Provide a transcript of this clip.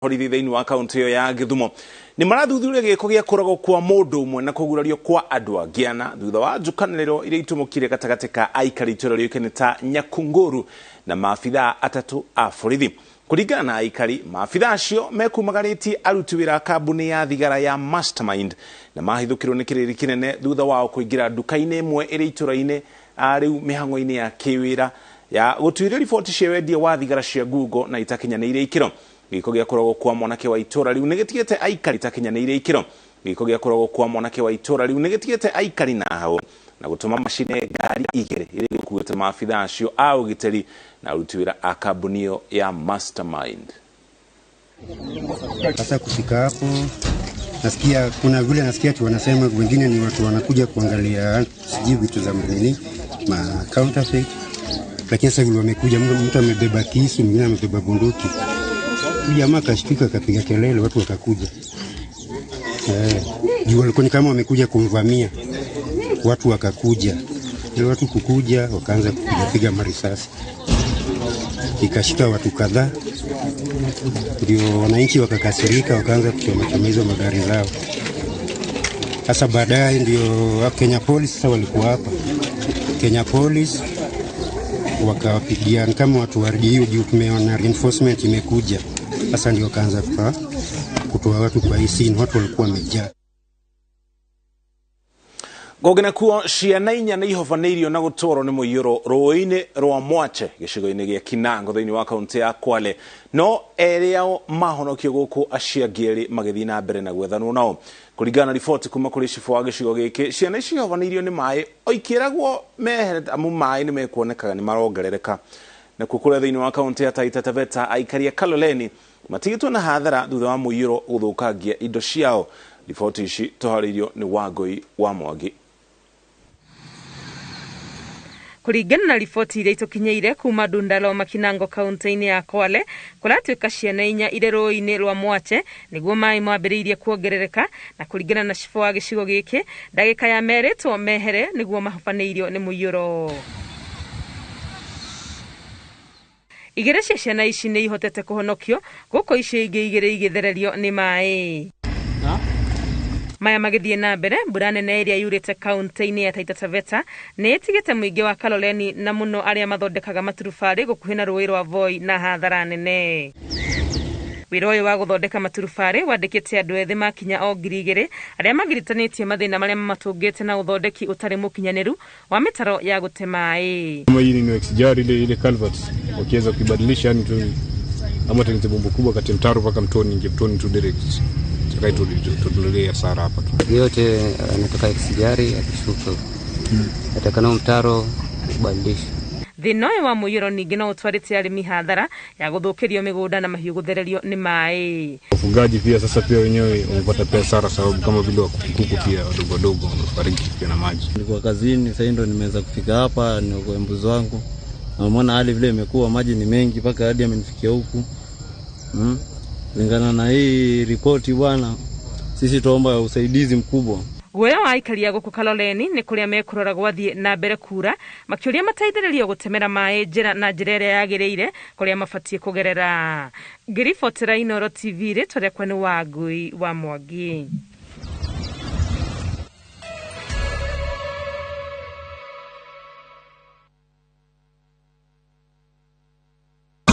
horithi thiini wa kaunti ya Githumo ni marathuthuria giko gia kurago kwa mundu umwe na kugurario kwa andu angiana thutha wa njukaniriro iria itumukire gatagati ka aikari itũra rĩũĩkaine ta Nyakunguru na maabitha atatu a borithi. Kuringana na aikari, maabitha acio mekumagaritie aruti wĩra a kambuni ya thigara ya Mastermind na mahithukirwo nĩ kĩrĩri kĩnene thutha wao kũingĩra nduka-inĩ ĩmwe ĩrĩ itũra-inĩ rĩu mĩhang'o-inĩ ya kĩwĩra ya gũtuĩria riboti cia wendia wa thigara cia ngungo na itakinyanĩire ikĩro. Giko gia kurago kwa mwanake wa itũra riu nĩgĩtigĩte aikari itakinyanĩire ikĩro. Giko gia kurago kwa mwanake wa itũra riu nĩgĩtigĩte aikari na hau na gũtũma macine ngari igĩrĩ iria ikuĩte maabitha acio a ũgitĩri na aruti wĩra a kambuni ĩyo ya Mastermind. Sasa kufika hapo nasikia kuna vile nasikia tu wanasema wengine ni watu wanakuja kuangalia sijui vitu za mnini ma counterfeit, lakini sasa vile wamekuja mtu amebeba kisu, mwingine amebeba bunduki. Jamaa kashtuka akapiga kelele, watu wakakuja. Juu walikuwa ni kama wamekuja kumvamia. Watu wakakuja. Ile watu kukuja wakaanza kupiga marisasi. Ikashika watu kadhaa. Ndio wananchi wakakasirika, wakaanza kuchoma hizo magari zao. Sasa baadaye ndio Kenya Police sasa walikuwa hapa. Kenya Police wakawapigia kama watu wa RDU juu tumeona reinforcement imekuja. Sasa ndio kaanza kutoa watu kwa hii scene, watu walikuwa wamejaa. Gogena kuo ciana inya nĩ ihovanĩirio na gũtwarwo nĩ mũiyũro rũĩ-inĩ rwa Mwache gĩcigo-inĩ gĩa Kinango thĩinĩ wa kaunti ya Kwale, no erĩ ao mahonokio gũkũ acio angĩ erĩ magĩthiĩ na mbere na gwethanwo nao. Kũringana na riboti kuma kũrĩ cibu wa gĩcigo gĩkĩ, ciana icio ihovanĩirio nĩ maĩ o ikĩragwo mehere amu maĩ nĩ mekuonekaga nĩ marongerereka. Na kũrĩa thĩinĩ wa kaunti ya Taita Taveta aikari a Kaloleni matigĩtwo na hathara thutha wa mũiyũro gũthũkangia indo ciao. Riboti ici tũharĩirio nĩ Wangui wa Mwangi. Kuringana na riboti iria itukinyeire kuma Ndundalo Makinango kaunti-inĩ ya Kwale, kuratuĩka ciana inya irĩ rũĩ-inĩ rwa Mwache nĩguo maĩ mwambĩrĩirie kuongerereka, na kuringana na cibu wa gĩcigo gĩkĩ ndagĩka ya merĩtwo mehere nĩguo mahobanĩirio nĩ mũiyũro. Igĩrĩ cia ciana ici nĩ ihotete kũhonokio gũkũ icio ingĩ igĩrĩ igĩthererio nĩ maĩ. Maya magĩthiĩ na mbere, mbura nene ĩrĩa yurĩte kaunti-inĩ ya Taita Taveta nĩ ĩtigĩte mũingĩ wa Kaloleni na mũno arĩa mathondekaga maturubarĩ gũkuhĩ na rũĩ rwa Voi na hathara nene. Wĩra ũyũ wa gũthondeka maturubarĩ wandĩkĩte andũ ethĩ makinya o 2,000 arĩa magiritanĩtie mathĩna marĩa mamatũngĩte na ũthondeki ũtarĩ mũkinyanĩru wa mĩtaro ya gũte maĩ. Kama hii ni exijari ile culverts wakiweza kubadilisha ni tu ama tengeneze bomba kubwa kati mtaro mpaka mtoni ingie mtoni tu direct. Chaka tutulelea sara hapa tu. Yote anatoka exijari akishuka. Atakana mtaro kubadilisha. Thĩna ũyũ wa mũiyũro ningĩ no ũtwarĩte arĩmi hathara ya gũthũkĩrio mĩgũnda na mahiũ gũthererio nĩ maĩ. Wafugaji pia sasa pia wenyewe wamepata pia hasara sababu kama vile kuku pia wadogo wadogo wamefariki pia na maji. Nilikuwa kazini, sasa ndio nimeweza kufika hapa ni kwa mbuzi wangu. Na umeona hali vile imekuwa, maji ni mengi mpaka hadi amenifikia huku. Kulingana na hii ripoti bwana, sisi tuomba usaidizi mkubwa. Guoya wa aikari a gũkũ Kaloleni nĩ kũrĩa mekũrora gwathiĩ na mbere kura makĩũria mateithĩrĩrio gũtemera maĩ njĩra na njĩra ĩrĩa yagĩrĩire kũrĩa mabatiĩ kũgerera. Ngĩribotera Inooro TV rĩtwa rĩakwa nĩ Wangui wa Mwangi.